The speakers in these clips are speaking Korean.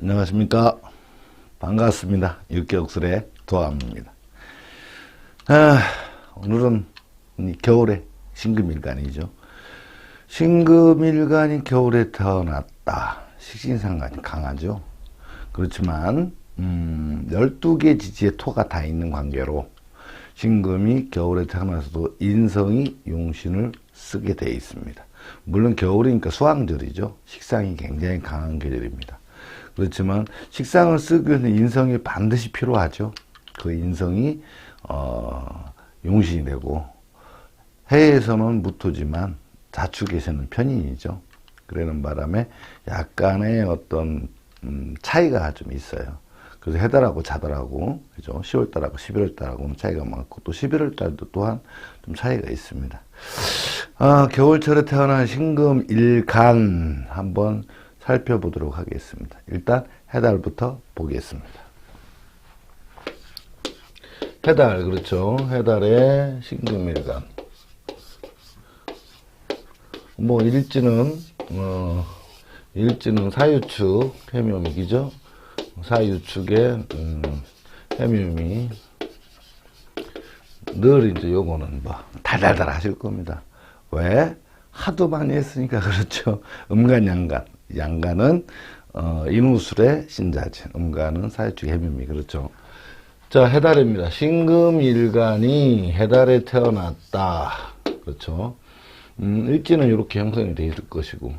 안녕하십니까. 반갑습니다. 육개옥술의 도암입니다. 오늘은 겨울에 신금일간이죠. 신금일간이 겨울에 태어났다. 식신상관이 강하죠. 그렇지만 12개 지지에 토가 다 있는 관계로 신금이 겨울에 태어나서도 인성이 용신을 쓰게 되어 있습니다. 물론 겨울이니까 수황절이죠. 식상이 굉장히 강한 계절입니다. 그렇지만 식상을 쓰기 위해서는 인성이 반드시 필요하죠. 그 인성이 용신이 되고, 해에서는 무토지만 자축에서는 편인이죠. 그러는 바람에 약간의 어떤 차이가 좀 있어요. 그래서 해달하고 자달하고, 그죠? 10월달하고 11월달하고는 차이가 많고, 또 11월달도 또한 좀 차이가 있습니다. 겨울철에 태어난 신금일간 한번 살펴보도록 하겠습니다. 일단 해달부터 보겠습니다. 해달, 그렇죠. 해달의 신금일간. 일지는 사유축 해묘미기죠. 사유축의 해묘미. 늘 이제 요거는 달달달 하실 겁니다. 왜? 하도 많이 했으니까 그렇죠. 음간, 양간. 양간은 인우술의 신자진, 음간은 사유축 해묘미. 그렇죠. 자, 해달입니다. 신금일간이 해달에 태어났다. 그렇죠. 일지는 이렇게 형성이 되어 있을 것이고,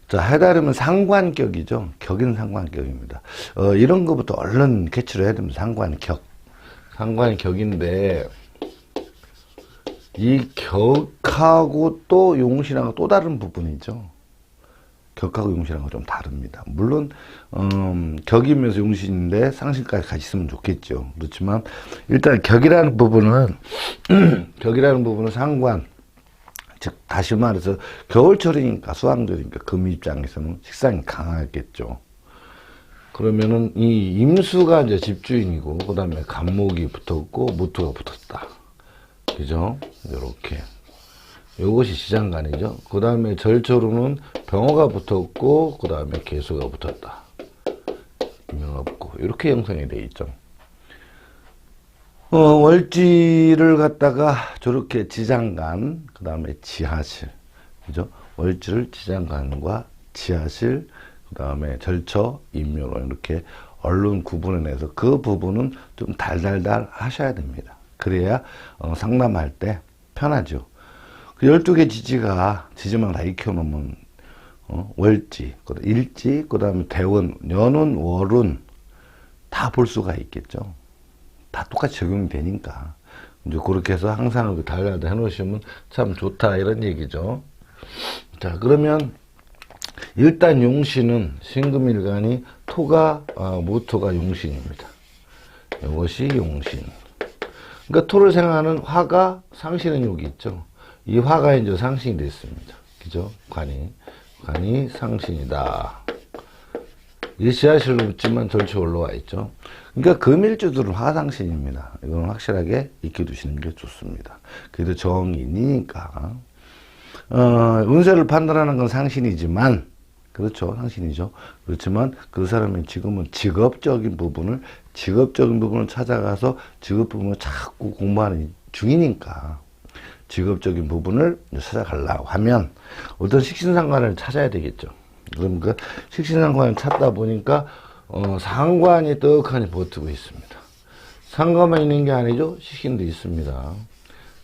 자, 해달이면 상관격이죠. 격인 상관격입니다. 이런 것부터 얼른 캐치를 해야 됩니다. 상관격. 상관이 격인데, 이 격하고 또 용신하고 또 다른 부분이죠. 격하고 용신하고 좀 다릅니다. 물론 격이면서 용신인데 상신까지 같이 있으면 좋겠죠. 그렇지만 일단 격이라는 부분은 상관, 즉 다시 말해서 겨울철이니까 수황절이니까 금 입장에서는 식상이 강하겠죠. 그러면은 이 임수가 이제 집주인이고, 그 다음에 간목이 붙었고 무토가 붙었다. 그죠? 이렇게. 요것이 시장간이죠. 그 다음에 절초로는 병호가 붙었고, 그 다음에 개수가 붙었다. 병호가 붙고, 이렇게 형성이 되어 있죠. 월지를 갖다가 저렇게 지장간, 그 다음에 지하실. 그죠? 월지를 지장간과 지하실, 그 다음에 절처, 임묘로 이렇게 얼른 구분해내서 그 부분은 좀 달달달 하셔야 됩니다. 그래야 상담할 때 편하죠. 그 12개 지지만 다 익혀놓으면, 월지, 일지, 그 다음에 대원, 년운, 월운, 다 볼 수가 있겠죠. 다 똑같이 적용이 되니까. 이제 그렇게 해서 항상 달달달 해놓으시면 참 좋다, 이런 얘기죠. 자, 그러면, 일단 용신은, 신금일간이 무토가 용신입니다. 이것이 용신. 그러니까 토를 생하는 화가 상신은 여기 있죠. 이 화가 이제 상신이 됐습니다. 그죠? 관이 상신이다. 일시하실로 붙지만 절초 올라와 있죠. 그러니까 금일주들은 화상신입니다. 이건 확실하게 익혀두시는 게 좋습니다. 그래도 정인이니까. 운세를 판단하는 건 상신이지만, 그렇죠. 상신이죠. 그렇지만 그 사람이 지금은 직업적인 부분을 찾아가서 직업 부분을 자꾸 공부하는 중이니까, 직업적인 부분을 찾아가려고 하면 어떤 식신상관을 찾아야 되겠죠. 그럼 그 식신상관을 찾다 보니까 상관이 떡하니 버티고 있습니다. 상관만 있는 게 아니죠. 식신도 있습니다.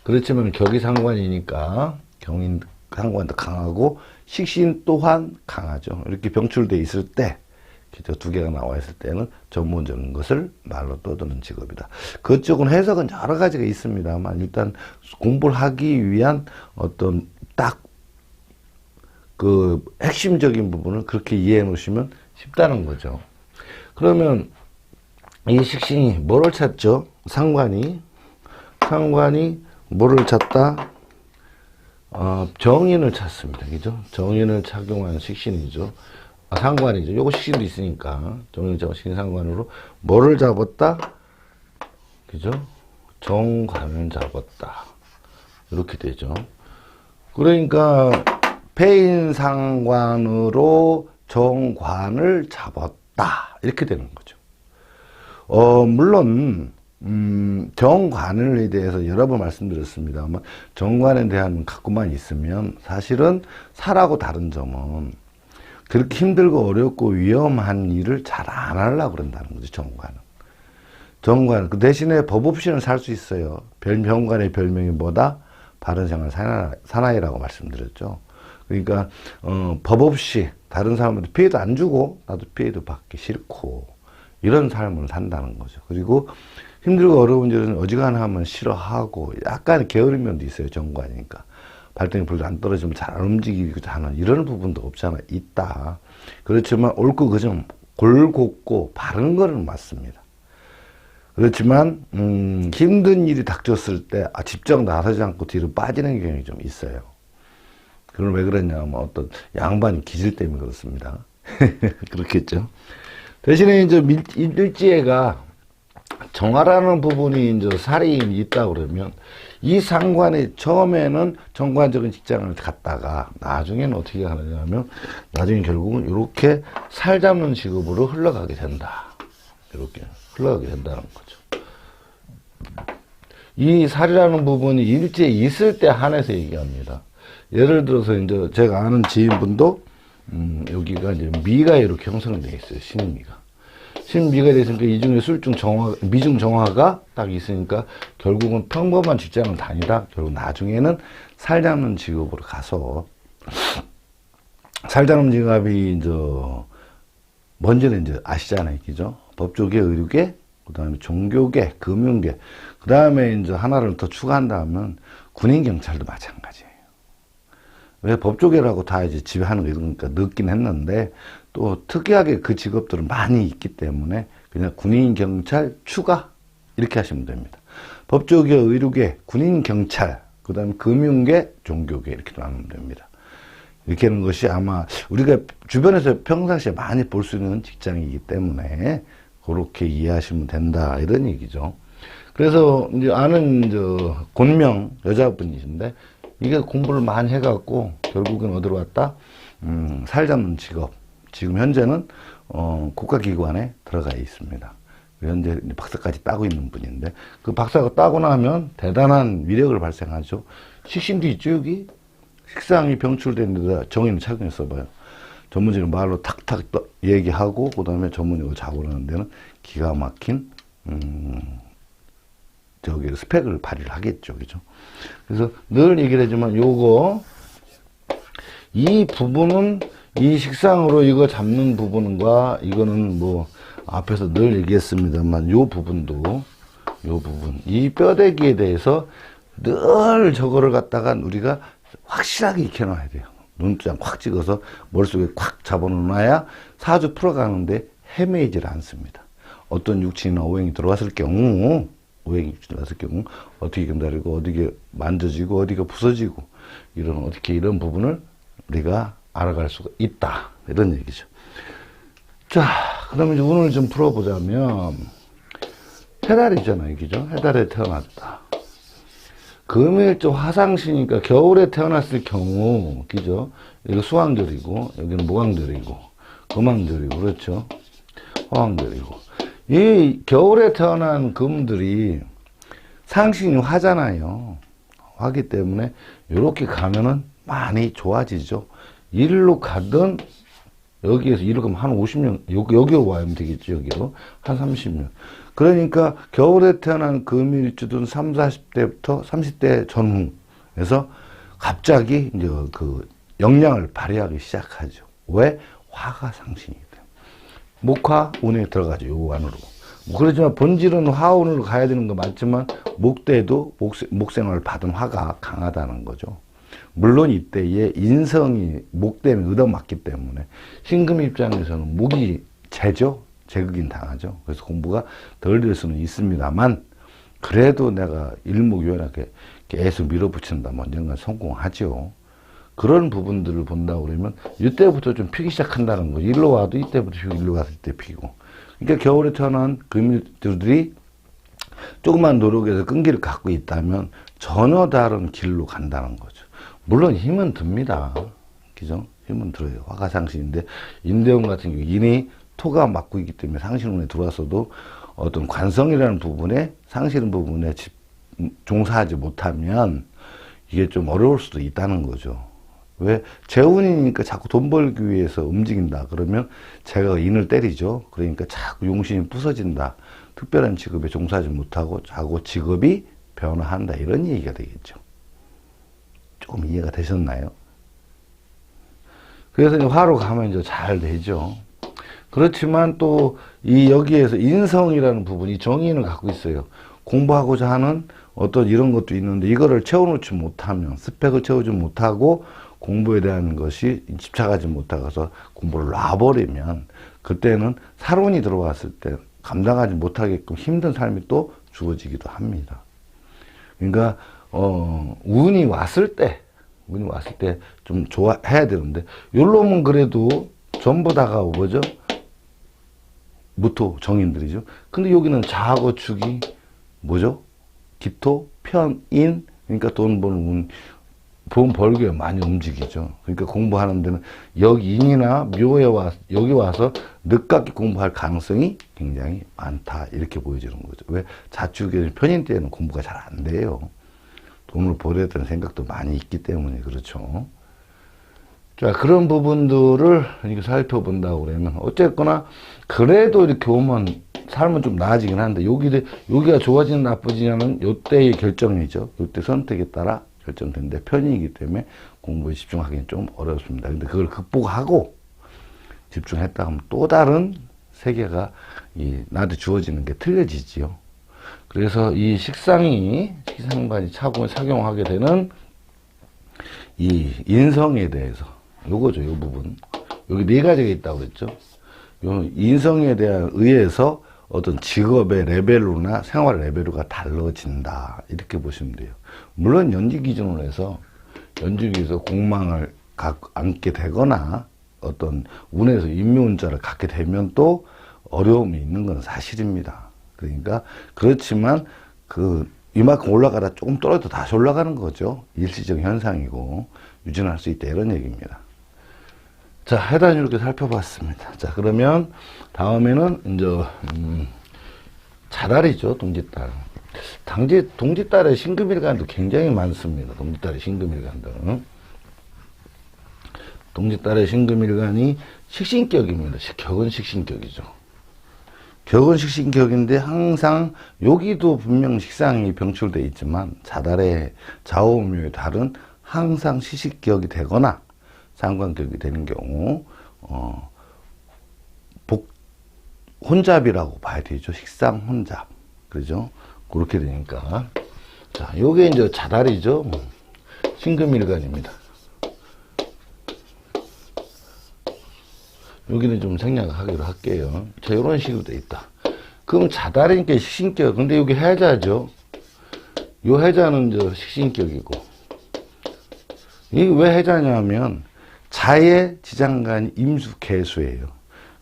그렇지만 격이 상관이니까 경인 상관도 강하고 식신 또한 강하죠. 이렇게 병출되어 있을 때, 두 개가 나와 있을 때는 전문적인 것을 말로 떠드는 직업이다. 그쪽은 해석은 여러 가지가 있습니다만, 일단 공부를 하기 위한 어떤 그 핵심적인 부분을 그렇게 이해해 놓으시면 쉽다는 거죠. 그러면 이 식신이 뭐를 찾죠? 상관이 뭐를 찾다? 정인을 찾습니다. 그죠? 정인을 착용한 식신이죠. 상관이죠. 요거 식신도 있으니까 정인 식신 상관으로 뭐를 잡았다? 그죠? 정관을 잡았다. 이렇게 되죠. 그러니까 폐인 상관으로 정관을 잡았다. 있다. 이렇게 되는 거죠. 물론 정관에 대해서 여러 번 말씀드렸습니다만 정관에 대한 갖고만 있으면 사실은 살하고 다른 점은 그렇게 힘들고 어렵고 위험한 일을 잘 안 하려고 그런다는 거죠. 정관. 그 대신에 법 없이는 살 수 있어요. 정관의 별명이 뭐다? 바른생활 사나이라고 말씀드렸죠. 그러니까 법 없이 다른 사람한테 피해도 안 주고 나도 피해도 받기 싫고 이런 삶을 산다는 거죠. 그리고 힘들고 어려운 일은 어지간하면 싫어하고 약간 게으른 면도 있어요. 정관이니까. 발등에 불도 안 떨어지면 잘 안 움직이고 하는 이런 부분도 없잖아. 있다. 그렇지만 옳고 그점 골곧고 바른 거는 맞습니다. 그렇지만 힘든 일이 닥쳤을 때 직접 나서지 않고 뒤로 빠지는 경향이 좀 있어요. 그건 왜 그러냐면 어떤 양반이 기질 때문에 그렇습니다. 그렇겠죠. 대신에 이제 일지애가 정화라는 부분이 이제 살이 있다 그러면 이 상관이 처음에는 정관적인 직장을 갔다가 나중에는 어떻게 하느냐면 나중에 결국은 이렇게 살 잡는 직업으로 흘러가게 된다. 이렇게 흘러가게 된다는 거죠. 이 살이라는 부분이 일지에 있을 때 한해서 얘기합니다. 예를 들어서 이제 제가 아는 지인분도 여기가 이제 미가 이렇게 형성되어 있어요. 신미가. 신미가 되어 있으니까 이 중에 미중 정화가 딱 있으니까 결국은 평범한 직장을 다니다 결국 나중에는 살 잡는 직업으로 가서 살 잡는 직업이 이제 뭔지는 이제 아시잖아요. 그죠? 법조계, 의료계, 그 다음에 종교계, 금융계, 그 다음에 이제 하나를 더 추가한다면 군인, 경찰도 마찬가지예요. 왜 법조계라고 다 이제 지배하는 거 이러니까 늦긴 했는데 또 특이하게 그 직업들은 많이 있기 때문에 그냥 군인, 경찰, 추가 이렇게 하시면 됩니다. 법조계, 의료계, 군인, 경찰, 그 다음에 금융계, 종교계 이렇게 나누면 됩니다. 이렇게 하는 것이 아마 우리가 주변에서 평상시에 많이 볼 수 있는 직장이기 때문에 그렇게 이해하시면 된다 이런 얘기죠. 그래서 이제 아는 곤명 여자분이신데 이게 공부를 많이 해갖고 결국은 어디로 왔다? 살 잡는 직업. 지금 현재는 국가기관에 들어가 있습니다. 현재 박사까지 따고 있는 분인데 그 박사가 따고 나면 대단한 위력을 발생하죠. 식신도 있죠 여기? 식상이 병출된 데다 정의는 착용해서 봐요. 전문적인 말로 탁탁 얘기하고 그 다음에 전문용어 작업하는 데는 기가 막힌 스펙을 발휘를 하겠죠. 그죠? 그래서 늘 얘기를 하지만 이 부분은 이 식상으로 이거 잡는 부분과 이거는 뭐 앞에서 늘 얘기했습니다만 요 부분 이 뼈대기에 대해서 늘 저거를 갖다가 우리가 확실하게 익혀놔야 돼요. 눈두장 콱 찍어서 머릿속에 콱 잡아놓아야 사주 풀어가는데 헤매이질 않습니다. 어떤 육친이나 오행이 들어왔을 경우 어떻게 견다리고 어디게 만져지고 어디가 부서지고 이런 부분을 우리가 알아갈 수가 있다 이런 얘기죠. 자, 그러면 이제 운을 좀 풀어보자면 해달이잖아요, 그죠? 해달에 태어났다. 금일조 화상시니까 겨울에 태어났을 경우, 그죠? 이거 수왕절이고 여기는 목왕절이고 금왕절이고 그렇죠? 화왕절이고 이 겨울에 태어난 금들이 상신이 화잖아요. 화기 때문에 이렇게 가면은 많이 좋아지죠. 일로 가든 여기에서 일로 가면 한 50년 여기로 와면 되겠죠. 여기로 한 30년. 그러니까 겨울에 태어난 금일주든 30, 40대부터 30대 전후에서 갑자기 이제 그 역량을 발휘하기 시작하죠. 왜? 화가 상신이기 때문에. 목화 운에 들어가죠. 요 안으로. 그렇지만 본질은 화운으로 가야 되는 거 맞지만 목대도 목생을 받은 화가 강하다는 거죠. 물론 이때에 인성이 목대는 얻어맞기 때문에 신금 입장에서는 목이 제극인 당하죠. 그래서 공부가 덜 될 수는 있습니다만 그래도 내가 일목요연하게 계속 밀어붙인다면 언젠가 성공하죠. 그런 부분들을 본다 그러면 이때부터 좀 피기 시작한다는 거죠. 일로 와도 이때부터 피고 일로 갔을 때 피고. 그러니까 겨울에 태어난 금일들이 조금만 노력해서 끈기를 갖고 있다면 전혀 다른 길로 간다는 거죠. 물론 힘은 듭니다. 그죠? 힘은 들어요. 화가상신인데 인대운 같은 경우 인이 토가 맡고 있기 때문에 상실운에 들어왔어도 어떤 관성이라는 부분에 상실은 부분에 종사하지 못하면 이게 좀 어려울 수도 있다는 거죠. 왜? 재운이니까 자꾸 돈 벌기 위해서 움직인다. 그러면 제가 인을 때리죠. 그러니까 자꾸 용신이 부서진다. 특별한 직업에 종사하지 못하고 자꾸 직업이 변화한다. 이런 얘기가 되겠죠. 조금 이해가 되셨나요? 그래서 이제 화로 가면 이제 잘 되죠. 그렇지만 또 이 여기에서 인성이라는 부분이 정인을 갖고 있어요. 공부하고자 하는 어떤 이런 것도 있는데 이거를 채워놓지 못하면 스펙을 채우지 못하고 공부에 대한 것이 집착하지 못하고서 공부를 놔버리면 그때는 살운이 들어왔을 때 감당하지 못하게끔 힘든 삶이 또 주어지기도 합니다. 그러니까 운이 왔을 때 좀 좋아해야 되는데 요놈은 그래도 전부 다가 뭐죠? 무토 정인들이죠. 근데 여기는 자하고 축이 뭐죠? 기토, 편인, 그러니까 돈 버는 운, 돈 벌기에 많이 움직이죠. 그러니까 공부하는 데는 역인이나 묘에 여기 와서 늦깎이 공부할 가능성이 굉장히 많다. 이렇게 보여지는 거죠. 왜? 자축의 편인 때는 공부가 잘 안 돼요. 돈을 벌어야 되는 생각도 많이 있기 때문에 그렇죠. 자, 그런 부분들을 이렇게 살펴본다고 그러면 어쨌거나 그래도 이렇게 오면 삶은 좀 나아지긴 한데 여기가 좋아지는 나쁘지냐는 요때의 결정이죠. 요때 선택에 따라 결정되는데 편이기 때문에 공부에 집중하기는 좀 어렵습니다. 근데 그걸 극복하고 집중했다 하면 또 다른 세계가 나한테 주어지는 게 틀려지지요. 그래서 이 식상관이 착용하게 되는 이 인성에 대해서 요거죠, 요 부분. 여기 네 가지가 있다고 그랬죠. 요 인성에 대한 의해서 어떤 직업의 레벨로나 생활 레벨로가 달라진다. 이렇게 보시면 돼요. 물론 연지 기준으로 해서 연지기에서 공망을 안게 되거나 어떤 운에서 인묘운자를 갖게 되면 또 어려움이 있는 건 사실입니다. 그러니까 그렇지만 이만큼 올라가다 조금 떨어져 다시 올라가는 거죠. 일시적 현상이고 유진할 수 있다 이런 얘기입니다. 자, 해단 이렇게 살펴봤습니다. 자, 그러면 다음에는 이제 자달이죠. 동짓달. 동짓달의 신금일간도 굉장히 많습니다. 동짓달의 신금일간도. 동짓달의 신금일간이 식신격입니다. 격은 식신격이죠. 격은 식신격인데 항상 여기도 분명 식상이 병출되어 있지만 자달의 좌우묘의 달은 항상 시식격이 되거나 상관격이 되는 경우 혼잡이라고 봐야 되죠. 식상 혼잡. 그죠? 그렇게 되니까. 자, 요게 이제 자달이죠. 신금일간입니다. 여기는 좀 생략하기로 할게요. 자, 요런 식으로 돼 있다. 그럼 자달이니까 식신격. 근데 여기 해자죠. 요 해자는 이제 식신격이고. 이게 왜 해자냐면 자의 지장간이 임수개수예요.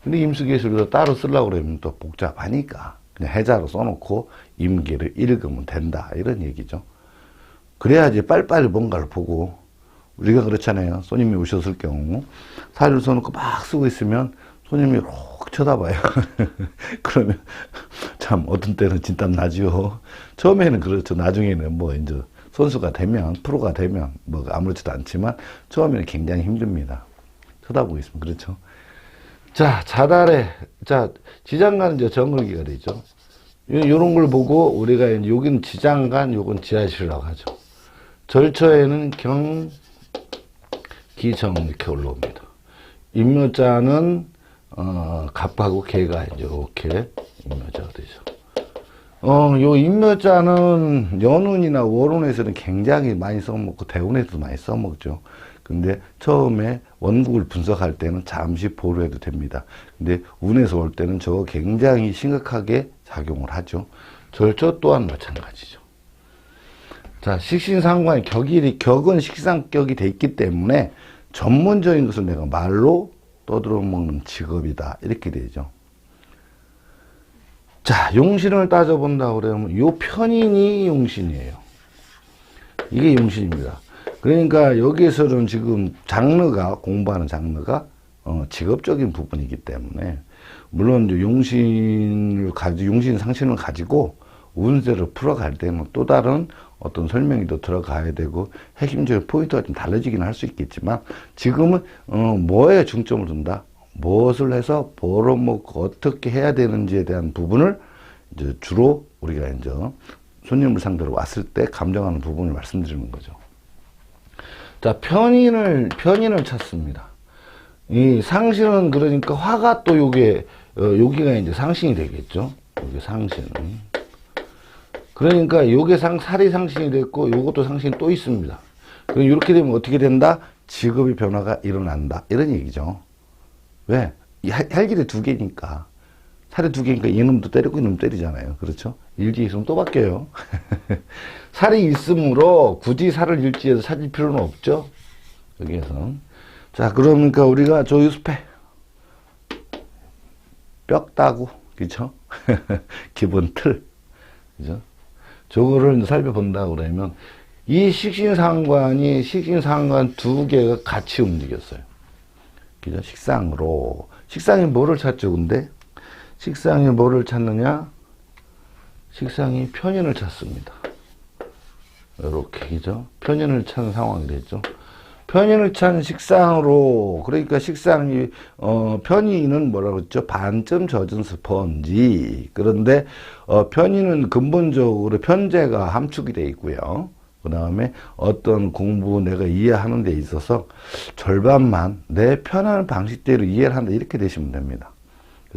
근데 임수개수를 따로 쓰려고 그러면 또 복잡하니까 그냥 해자로 써놓고 임계를 읽으면 된다. 이런 얘기죠. 그래야지 빨리빨리 뭔가를 보고 우리가 그렇잖아요. 손님이 오셨을 경우 사주를 써놓고 막 쓰고 있으면 손님이 록 쳐다봐요. 그러면 참 어떤 때는 진땀 나지요. 처음에는 그렇죠. 나중에는 뭐 이제 선수가 되면 프로가 되면 뭐 아무렇지도 않지만 처음에는 굉장히 힘듭니다. 쳐다보고 있으면 그렇죠. 자, 지장간은 이제 정글기가 되죠. 요런 걸 보고 우리가 이제 여기는 지장간, 요건 지하실이라고 하죠. 절처에는 기정 이렇게 올라옵니다. 임묘자는 갑하고 개가 이제 이렇게 임묘자가 되죠. 요 임묘자는 연운이나 월운에서는 굉장히 많이 써먹고 대운에서도 많이 써먹죠. 근데 처음에 원국을 분석할 때는 잠시 보류해도 됩니다. 근데 운에서 올 때는 저거 굉장히 심각하게 작용을 하죠. 절처 또한 마찬가지죠. 자, 식신상관이 격은 식상격이 돼 있기 때문에 전문적인 것을 내가 말로 떠들어 먹는 직업이다. 이렇게 되죠. 자, 용신을 따져본다 그러면 요 편인이 용신이에요. 이게 용신입니다. 그러니까 여기에서는 지금 장르가 공부하는 장르가 직업적인 부분이기 때문에 물론 이제 용신 상신을 가지고 운세를 풀어갈 때는 또 다른 어떤 설명이 더 들어가야 되고 핵심적인 포인트가 좀 달라지긴 할 수 있겠지만 지금은 뭐에 중점을 둔다, 무엇을 해서 벌어먹고 어떻게 해야 되는지에 대한 부분을 이제 주로 우리가 이제 손님을 상대로 왔을 때 감정하는 부분을 말씀드리는 거죠. 자, 편인을 찾습니다. 이 상신은 그러니까 화가 또 여기가 이제 상신이 되겠죠. 여기 상신은. 그러니까 요게 살이 상신이 됐고 요것도 상신이 또 있습니다. 그럼 이렇게 되면 어떻게 된다? 직업의 변화가 일어난다. 이런 얘기죠. 왜? 할 길이 두 개니까. 살이 두 개니까 이놈도 때리고 이놈 때리잖아요. 그렇죠? 일지 있으면 또 바뀌어요. 살이 있으므로 굳이 살을 일지해서 찾을 필요는 없죠. 여기에서. 자, 그러니까 우리가 조유수패. 뼈다구. 그죠? 기본 틀. 그죠? 저거를 살펴본다 그러면 이 식신상관 두 개가 같이 움직였어요. 그죠? 식상으로. 식상이 뭐를 찾죠, 근데? 식상이 뭐를 찾느냐? 식상이 편인을 찾습니다. 이렇게, 그죠? 편인을 찾는 상황이 되죠. 편인을 찾는 식상으로, 그러니까 식상이, 편인은 뭐라고 했죠? 반점 젖은 스펀지. 그런데, 편인은 근본적으로 편재가 함축이 되어 있고요. 그 다음에 어떤 공부 내가 이해하는 데 있어서 절반만 내 편한 방식대로 이해를 한다. 이렇게 되시면 됩니다.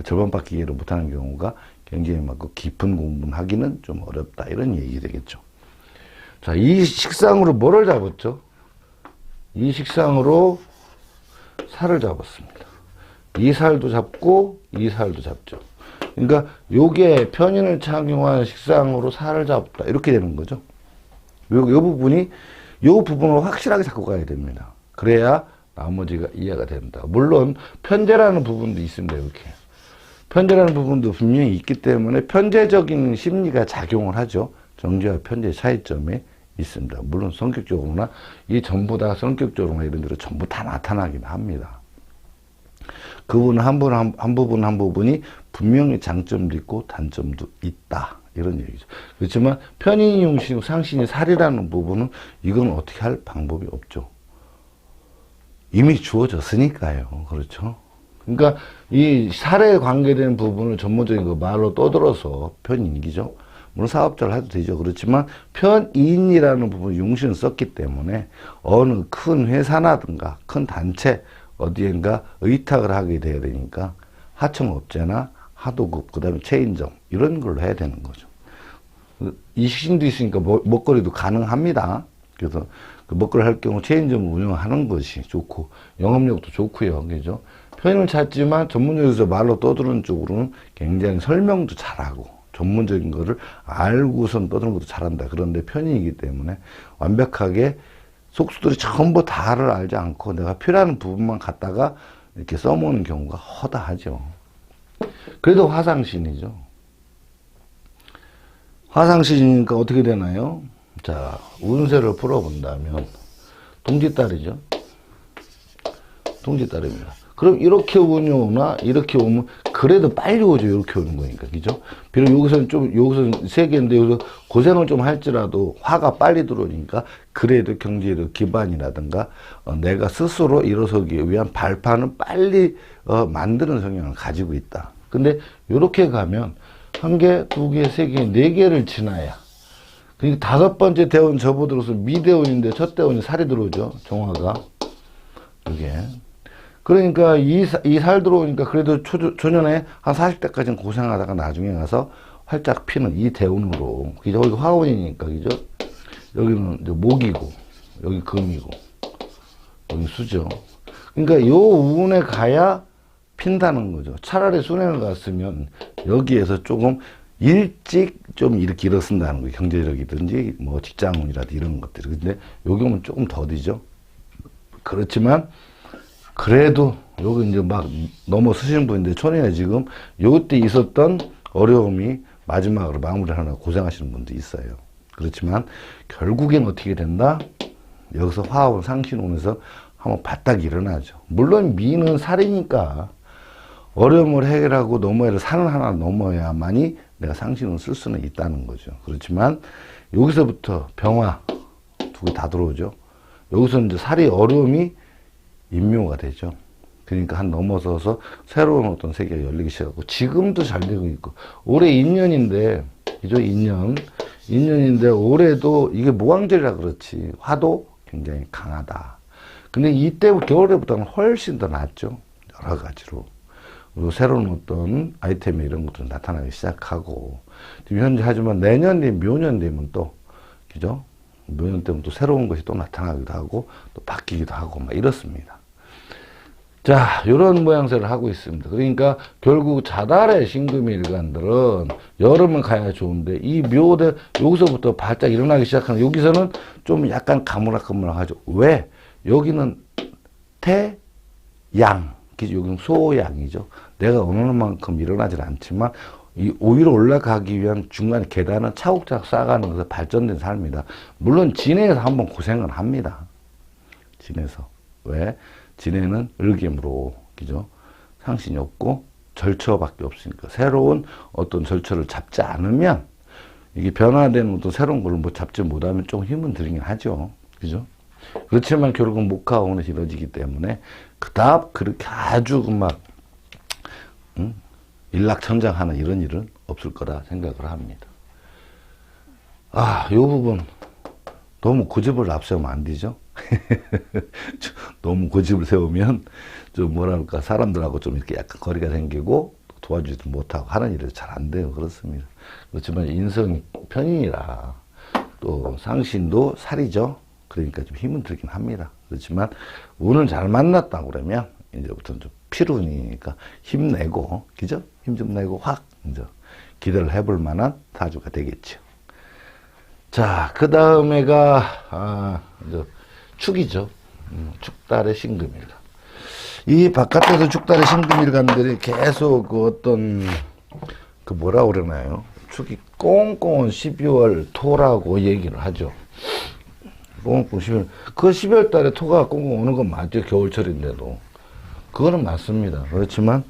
절반밖에 이해를 못하는 경우가 굉장히 많고 깊은 공부를 하기는 좀 어렵다. 이런 얘기 되겠죠. 자, 이 식상으로 뭐를 잡았죠? 이 식상으로 살을 잡았습니다. 이 살도 잡고 이 살도 잡죠. 그러니까 요게 편인을 착용한 식상으로 살을 잡다. 이렇게 되는 거죠. 요 부분을 확실하게 잡고 가야 됩니다. 그래야 나머지가 이해가 된다. 물론 편재라는 부분도 있습니다. 이렇게. 편재라는 부분도 분명히 있기 때문에 편재적인 심리가 작용을 하죠. 정제와 편재의 차이점이 있습니다. 물론 성격적으로나 이 전부 다 성격적으로나 이런 데로 전부 다 나타나긴 합니다. 그 부분 한 부분이 분명히 장점도 있고 단점도 있다. 이런 얘기죠. 그렇지만 편인이 용신이고 상신이 살이라는 부분은 이건 어떻게 할 방법이 없죠. 이미 주어졌으니까요. 그렇죠. 그러니까 이 살에 관계된 부분을 전문적인 그 말로 떠들어서 편인기죠. 물론 사업자를 해도 되죠. 그렇지만 편인이라는 부분 용신을 썼기 때문에 어느 큰 회사나든가 큰 단체 어디엔가 의탁을 하게 돼야 되니까 하청업체나 하도급 그다음에 체인점 이런 걸로 해야 되는 거죠. 이 식신도 있으니까 먹거리도 가능합니다. 그래서 그 먹거리 할 경우 체인점을 운영하는 것이 좋고 영업력도 좋고요. 그죠? 편인을 찾지만 전문적에서 말로 떠드는 쪽으로는 굉장히 설명도 잘하고 전문적인 거를 알고선 떠드는 것도 잘한다. 그런데 편인이기 때문에 완벽하게 속수들이 전부 다를 알지 않고 내가 필요한 부분만 갖다가 이렇게 써먹는 경우가 허다하죠. 그래도 화상신이죠. 화상신이니까 어떻게 되나요? 자, 운세를 풀어본다면 동지달이죠. 동지달입니다. 그럼 이렇게 오냐, 이렇게 오면 그래도 빨리 오죠. 이렇게 오는 거니까, 그죠? 비록 여기서는 세 개인데 여기서 고생을 좀 할지라도 화가 빨리 들어오니까 그래도 경제적 기반이라든가 내가 스스로 일어서기 위한 발판을 빨리 만드는 성향을 가지고 있다. 근데 이렇게 가면 한 개, 두 개, 세 개, 네 개를 지나야. 그리고 다섯 번째 대운 접어들어서 미대운인데 첫 대운이 살이 들어오죠. 정화가. 이게. 그러니까 이 살 들어오니까 그래도 초년에 한 40대까지는 고생하다가 나중에 가서 활짝 피는 이 대운으로. 그죠? 여기 화운이니까, 그죠? 여기는 이제 목이고, 여기 금이고, 여기 수죠. 그러니까 요 운에 가야 핀다는 거죠. 차라리 순행을 갔으면 여기에서 조금 일찍 좀 이렇게 일어선다는 거예요. 경제력이든지 뭐 직장운이라든지 이런 것들이. 근데 여기 오면 조금 더디죠. 그렇지만 그래도 여기 이제 막 넘어서시는 분인데 초년에 지금 요때 있었던 어려움이 마지막으로 마무리를 하느라 고생하시는 분도 있어요. 그렇지만 결국엔 어떻게 된다? 여기서 화운 상신운에서 한번 바짝 일어나죠. 물론 미는 살이니까 어려움을 해결하고 넘어야 산을 하나 넘어야만이 내가 상신을 쓸 수는 있다는 거죠. 그렇지만 여기서부터 병화 두 개 다 들어오죠. 여기서 이제 살이 어려움이 인묘가 되죠. 그러니까 한 넘어서서 새로운 어떤 세계가 열리기 시작하고 지금도 잘 되고 있고 올해 인년인데 그죠? 인년인데 올해도 이게 모왕절이라 그렇지 화도 굉장히 강하다. 근데 이때 겨울에보다는 훨씬 더 낫죠. 여러 가지로. 그리고 새로운 어떤 아이템 이런 것도 나타나기 시작하고 지금 현재 하지만 내년 뒤 묘년 되면 또 그죠? 묘년 때면 또 새로운 것이 또 나타나기도 하고 또 바뀌기도 하고 막 이렇습니다. 자, 이런 모양새를 하고 있습니다. 그러니까 결국 자달의 신금일간들은 여름은 가야 좋은데 이 묘대 여기서부터 발작 일어나기 시작하는 여기서는 좀 약간 가물악가물하죠. 왜? 여기는 태양, 여기는 소양이죠. 내가 원하는 만큼 일어나질 않지만 이 오히려 올라가기 위한 중간에 계단은 차곡차곡 쌓아가는 것에서 발전된 삶이다. 물론 진해에서 한번 고생을 합니다. 진해에서. 왜? 진해는 을김으로, 그죠? 상신이 없고 절처밖에 없으니까 새로운 어떤 절처를 잡지 않으면 이게 변화되는 어떤 새로운 걸 뭐 잡지 못하면 좀 힘은 들긴 하죠. 그죠? 그렇지만 결국은 목화원에서 이루어지기 때문에 그다음 그렇게 아주 막 일락천장하는 이런 일은 없을 거라 생각을 합니다. 아, 요 부분 너무 고집을 앞세우면 안 되죠. 너무 고집을 세우면 좀 뭐랄까 사람들하고 좀 이렇게 약간 거리가 생기고 도와주지도 못하고 하는 일이 잘 안 돼요. 그렇습니다. 그렇지만 인성이 편인이라 또 상신도 살이죠. 그러니까 좀 힘은 들긴 합니다. 그렇지만 운을 잘 만났다 그러면 이제부터는 좀 필운이니까 힘내고 그죠? 힘 좀 내고 확 이제 기대를 해볼 만한 사주가 되겠죠. 자, 그 다음에가 이제 축이죠. 축달의 신금일간. 이 바깥에서 축달의 신금일간들이 계속 그 어떤 그 뭐라 그러나요? 축이 꽁꽁 12월 토라고 얘기를 하죠. 꽁꽁 12월. 그 12월 달에 토가 꽁꽁 오는 건 맞죠. 겨울철인데도. 그거는 맞습니다. 그렇지만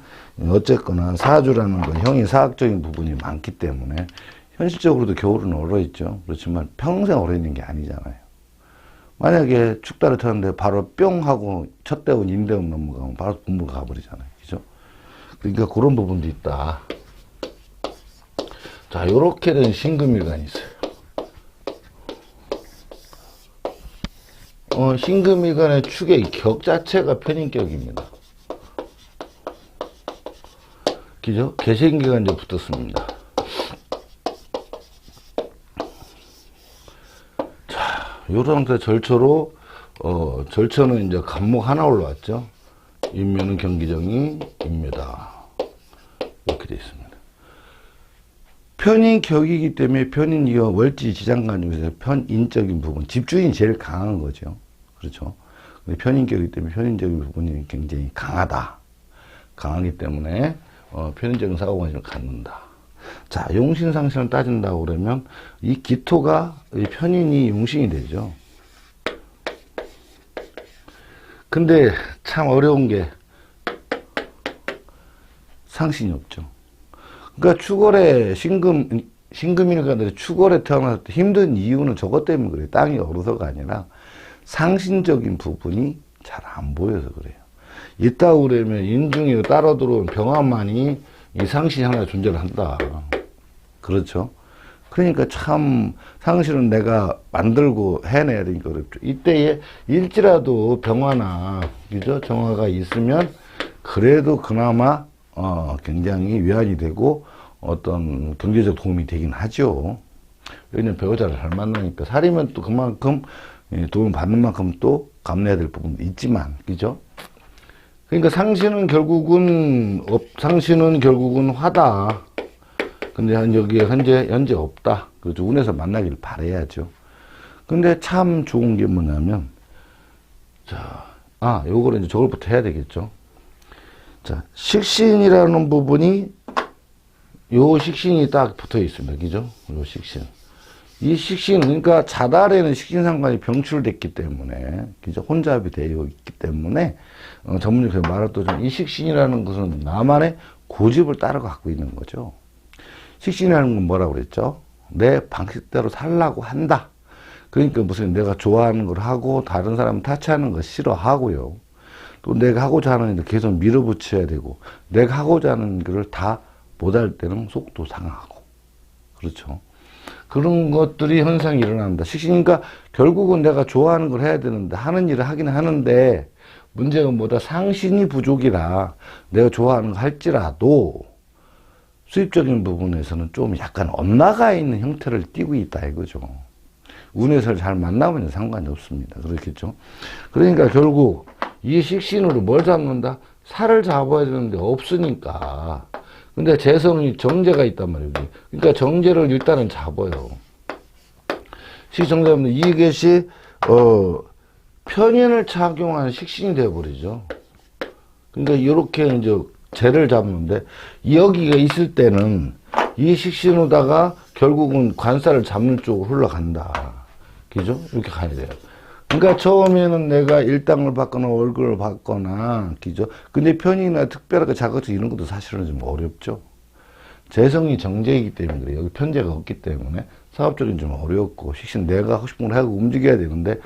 어쨌거나 사주라는 건 형이 사학적인 부분이 많기 때문에 현실적으로도 겨울은 얼어있죠. 그렇지만 평생 얼어있는 게 아니잖아요. 만약에 축달을 타는데 바로 뿅 하고 첫 대운 인대운 넘어가면 바로 분무가 가버리잖아요. 그죠? 그러니까 그런 부분도 있다. 자, 요렇게 된 신금일간이 있어요. 신금일간의 축의 격 자체가 편인격입니다. 그죠? 개신기가 이제 붙었습니다. 자, 요런 상태 절처로, 절처는 이제 간목 하나 올라왔죠. 인묘는 경기정이 인묘다. 이렇게 되어 있습니다. 편인격이기 때문에 편인이와 월지 지장간 중에서 편인적인 부분, 집주인이 제일 강한 거죠. 그렇죠. 근데 편인격이기 때문에 편인적인 부분이 굉장히 강하다. 강하기 때문에, 편인적인 사고관계를 갖는다. 자, 용신상신을 따진다고 그러면 이 기토가 이 편인이 용신이 되죠. 근데 참 어려운 게 상신이 없죠. 그러니까 추월에 신금일간들이 추월에 태어났을 때 힘든 이유는 저것 때문에 그래요. 땅이 얼어서가 아니라 상신적인 부분이 잘 안 보여서 그래요. 있다고 그러면 인중에 따라 들어온 병화만이 이 상신이 하나 존재를 한다. 그렇죠. 그러니까 참 상신은 내가 만들고 해내야 되니까 어렵죠. 이때에 일지라도 병화나 그죠? 정화가 있으면 그래도 그나마 굉장히 위안이 되고 어떤 경제적 도움이 되긴 하죠. 왜냐면 배우자를 잘 만나니까 살이면 또 그만큼 도움을 받는 만큼 또 감내해야 될 부분도 있지만 그죠? 그러니까 상신은 결국은 화다. 근데 여기에 현재 없다. 그렇죠. 운에서 만나기를 바라야죠. 근데 참 좋은 게 뭐냐면, 자, 요거를 이제 저걸부터 해야 되겠죠. 자, 식신이라는 부분이, 요 식신이 딱 붙어 있습니다. 그죠? 요 식신. 이 식신, 그러니까 자달에는 식신상관이 병출됐기 때문에, 그죠? 혼잡이 되어 있기 때문에, 전문적으로 말했던 이 식신이라는 것은 나만의 고집을 따라 갖고 있는 거죠. 식신이라는 건 뭐라고 그랬죠? 내 방식대로 살라고 한다. 그러니까 무슨 내가 좋아하는 걸 하고 다른 사람 타치하는 거 싫어하고요. 또 내가 하고자 하는 일 계속 밀어붙여야 되고, 내가 하고자 하는 것을 다 못할 때는 속도 상하고. 그렇죠. 그런 것들이 현상이 일어난다. 식신이니까 결국은 내가 좋아하는 걸 해야 되는데, 하는 일을 하긴 하는데, 문제가 뭐다? 상신이 부족이라 내가 좋아하는 거 할지라도 수입적인 부분에서는 좀 약간 엇나가 있는 형태를 띠고 있다 이거죠. 운에서 잘 만나면 상관이 없습니다. 그렇겠죠. 그러니까 결국 이 식신으로 뭘 잡는다? 살을 잡아야 되는데 없으니까. 근데 재성이 정제가 있단 말이에요. 그러니까 정제를 일단은 잡아요. 식정제하면 이것이 편인을 착용한 식신이 되어버리죠. 그러니까 이렇게 이제 재를 잡는데 여기가 있을 때는 이 식신으로다가 결국은 관사를 잡는 쪽으로 흘러간다. 그죠? 이렇게 가야 돼요. 그러니까 처음에는 내가 일당을 받거나 월급을 받거나, 그죠? 근데 편인이나 특별하게 자극적 이런 것도 사실은 좀 어렵죠. 재성이 정제이기 때문에 그래요. 여기 편제가 없기 때문에 사업적인 좀 어렵고, 식신 내가 하고 싶은 걸 하고 움직여야 되는데,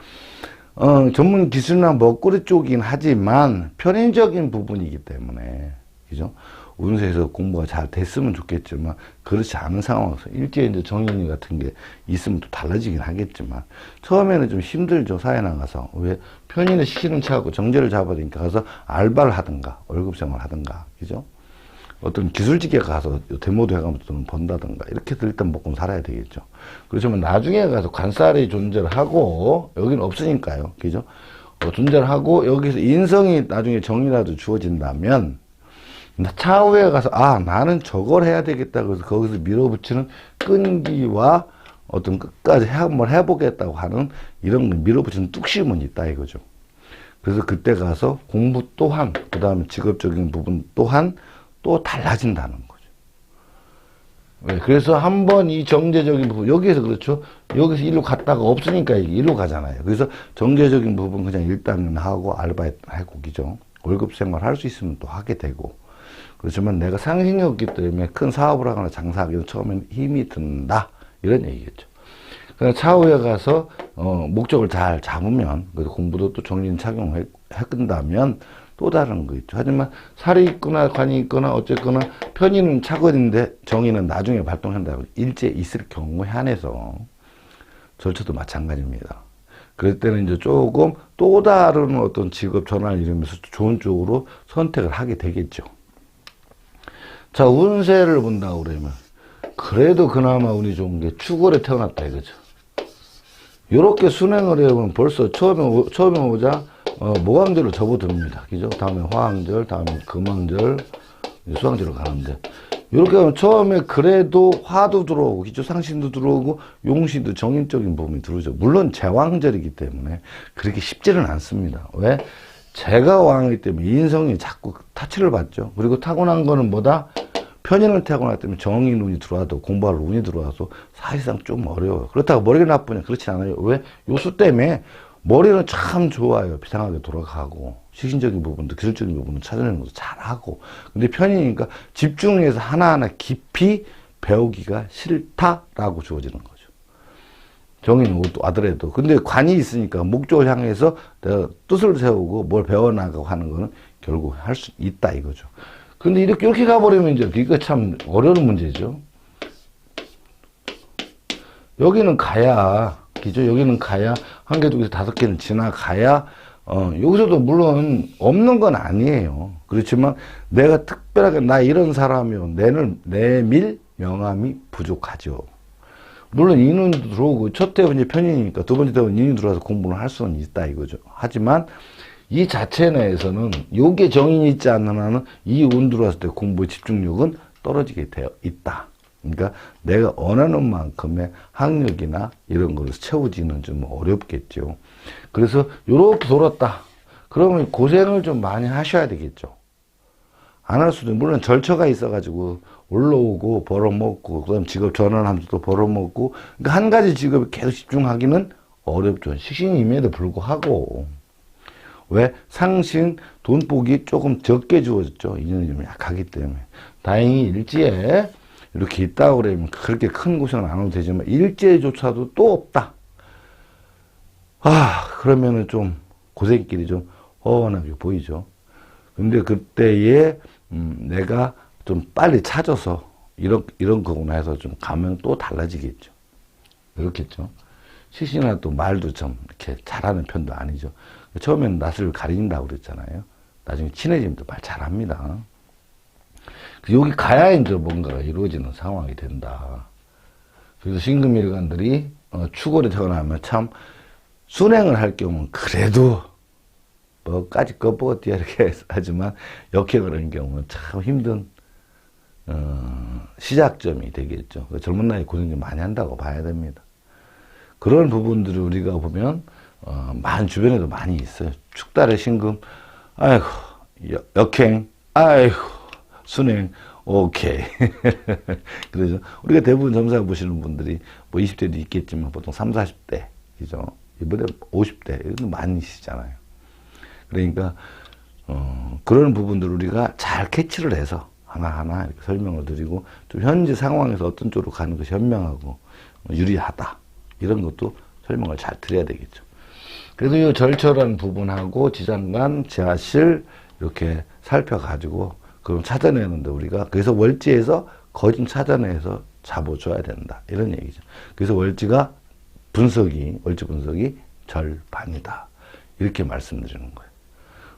전문 기술이나 먹거리 쪽이긴 하지만 편인적인 부분이기 때문에, 그죠? 운세에서 공부가 잘 됐으면 좋겠지만, 그렇지 않은 상황에서 일제에 이제 정인이 같은 게 있으면 또 달라지긴 하겠지만, 처음에는 좀 힘들죠, 사회 나가서. 왜? 편인을 시키는 차하고 정제를 잡아야 되니까 가서 알바를 하든가, 월급 생활을 하든가, 그죠? 어떤 기술직에 가서 데모도 해가면서 돈 번다든가, 이렇게 해서 일단 먹고 살아야 되겠죠. 그렇지만 나중에 가서 관살이 존재를 하고, 여기는 없으니까요, 그죠? 존재를 하고, 여기서 인성이 나중에 정이라도 주어진다면, 차후에 가서 나는 저걸 해야 되겠다 그래서 거기서 밀어붙이는 끈기와 어떤 끝까지 한번 해보겠다고 하는 이런 밀어붙이는 뚝심은 있다 이거죠. 그래서 그때 가서 공부 또한, 그 다음에 직업적인 부분 또한 또 달라진다는 거죠. 왜? 그래서 한번 이 정제적인 부분, 여기에서 그렇죠. 여기서 일로 갔다가 없으니까 일로 가잖아요. 그래서 정제적인 부분 그냥 일당은 하고 알바하고, 그죠. 월급 생활 할 수 있으면 또 하게 되고. 그렇지만 내가 상신이 없기 때문에 큰 사업을 하거나 장사하기는 처음에는 힘이 든다. 이런 얘기겠죠. 그냥 차후에 가서, 목적을 잘 잡으면, 그래서 공부도 또 정신 착용해끈다면 또 다른 거 있죠. 하지만 살이 있거나 관이 있거나 어쨌거나 편의는 차거리인데 정의는 나중에 발동한다고 일제 있을 경우에 한해서 절차도 마찬가지입니다. 그럴 때는 이제 조금 또 다른 어떤 직업 전환을 이루면서 좋은 쪽으로 선택을 하게 되겠죠. 자, 운세를 본다고 그러면, 그래도 그나마 운이 좋은 게 축월에 태어났다 이거죠. 요렇게 순행을 해보면 벌써 처음에 오자, 모강절로 접어듭니다. 그죠? 다음에 화항절, 다음에 금왕절, 수왕절로 가는데, 요렇게 하면 처음에 그래도 화도 들어오고, 기초 상신도 들어오고, 용신도 정인적인 부분이 들어오죠. 물론 제왕절이기 때문에 그렇게 쉽지는 않습니다. 왜? 제가 왕이기 때문에 인성이 자꾸 타치를 받죠. 그리고 타고난 거는 뭐다? 편인을 타고났기 때문에 정인 운이 들어와도 공부할 운이 들어와서 사실상 좀 어려워요. 그렇다고 머리가 나쁘냐? 그렇지 않아요. 왜? 요수 때문에 머리는 참 좋아요. 비상하게 돌아가고 식신적인 부분도 기술적인 부분도 찾아내는 것도 잘하고. 근데 편인이니까 집중해서 하나하나 깊이 배우기가 싫다라고 주어지는 거죠. 정인은 와더라도. 근데 관이 있으니까 목적을 향해서 내가 뜻을 세우고 뭘 배워나가고 하는 거는 결국 할 수 있다 이거죠. 근데 이렇게 가버리면 이제 이거 참 어려운 문제죠. 여기는 가야, 그죠? 여기는 가야, 한 개, 두 개, 다섯 개는 지나가야, 여기서도 물론 없는 건 아니에요. 그렇지만 내가 특별하게 나 이런 사람이요. 내밀 명함이 부족하죠. 물론 인운도 들어오고 첫 대은 이제 편인이니까 두 번째 대은 인이 들어와서 공부를 할 수는 있다 이거죠. 하지만 이 자체 내에서는 요게 정인이 있지 않는 한은 이 운 들어왔을 때 공부의 집중력은 떨어지게 되어 있다. 그러니까 내가 원하는 만큼의 학력이나 이런 거를 채우지는 좀 어렵겠죠. 그래서 요렇게 돌았다. 그러면 고생을 좀 많이 하셔야 되겠죠. 안 할 수도, 물론 절처가 있어가지고 올라오고 벌어먹고 그다음 직업 전환하면서 또 벌어먹고 그러니까 한 가지 직업에 계속 집중하기는 어렵죠. 식신임에도 불구하고 왜 상신 돈복이 조금 적게 주어졌죠. 인연이 좀 약하기 때문에 다행히 일지에 이렇게 있다고 그러면 그렇게 큰 고생은 안 해도 되지만 일지에조차도 또 없다. 그러면은 좀 고생길이 좀 훤하게 보이죠. 근데 그때에 내가 좀 빨리 찾아서 이런 거구나 해서 좀 가면 또 달라지겠죠. 그렇겠죠. 시시나 또 말도 좀 이렇게 잘하는 편도 아니죠. 처음에는 낯을 가린다고 그랬잖아요. 나중에 친해지면 또 말 잘합니다. 여기 가야 이제 뭔가가 이루어지는 상황이 된다. 그래서 신금일간들이 축월에 태어나면 참 순행을 할 경우는 그래도 뭐까지 껍버거띠야 이렇게 하지만 역행을 하는 경우는 참 힘든 시작점이 되겠죠. 젊은 나이에 고생 좀 많이 한다고 봐야 됩니다. 그런 부분들을 우리가 보면 많은 주변에도 많이 있어요. 축달의 신금, 아이고 역행, 아이고 순행, 오케이. 그래서 우리가 대부분 점사 보시는 분들이 뭐 20대도 있겠지만 보통 30, 40대, 그죠? 이번에 50대 많으시잖아요. 그러니까 그런 부분들을 우리가 잘 캐치를 해서 하나하나 이렇게 설명을 드리고 좀 현재 상황에서 어떤 쪽으로 가는 것이 현명하고 유리하다 이런 것도 설명을 잘 드려야 되겠죠. 그래도 이 절철한 부분하고 지장간, 지하실 이렇게 살펴가지고 그럼 찾아내는데 우리가 그래서 월지에서 거진 찾아내서 잡아줘야 된다 이런 얘기죠. 그래서 월지 분석이 절반이다 이렇게 말씀드리는 거예요.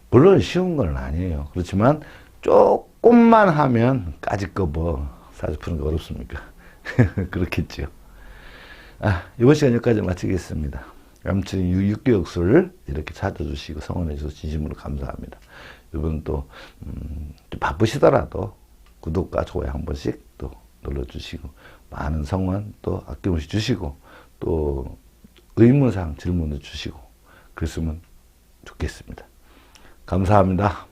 물론 쉬운 건 아니에요. 그렇지만 조금만 하면 까짓 거 뭐 사주 푸는 게 어렵습니까? 그렇겠죠. 이번 시간 여기까지 마치겠습니다. 아무튼 육교역술 이렇게 찾아주시고 성원해 주셔서 진심으로 감사합니다. 이번 또 바쁘시더라도 구독과 좋아요 한 번씩 또 눌러주시고 많은 성원 또 아낌없이 주시고 또 의문사항 질문을 주시고 그랬으면 좋겠습니다. 감사합니다.